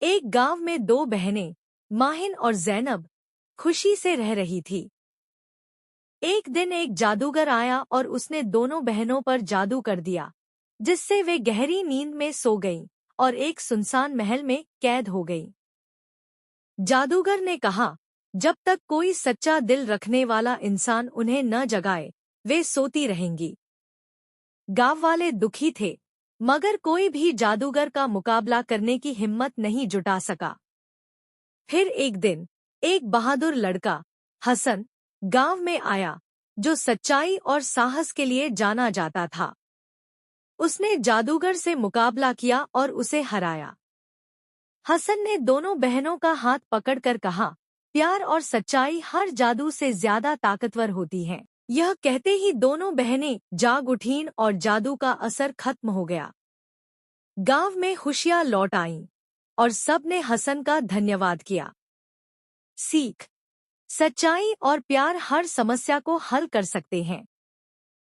एक गांव में दो बहनें माहिन और जैनब खुशी से रह रही थी। एक दिन एक जादूगर आया और उसने दोनों बहनों पर जादू कर दिया, जिससे वे गहरी नींद में सो गईं और एक सुनसान महल में कैद हो गईं। जादूगर ने कहा, जब तक कोई सच्चा दिल रखने वाला इंसान उन्हें न जगाए, वे सोती रहेंगी। गांव वाले दुखी थे, मगर कोई भी जादूगर का मुकाबला करने की हिम्मत नहीं जुटा सका। फिर एक दिन एक बहादुर लड़का हसन गांव में आया, जो सच्चाई और साहस के लिए जाना जाता था। उसने जादूगर से मुकाबला किया और उसे हराया। हसन ने दोनों बहनों का हाथ पकड़कर कहा, प्यार और सच्चाई हर जादू से ज्यादा ताकतवर होती हैं। यह कहते ही दोनों बहनें जाग उठीं और जादू का असर खत्म हो गया। गांव में खुशियां लौट आईं और सब ने हसन का धन्यवाद किया। सीख: सच्चाई और प्यार हर समस्या को हल कर सकते हैं।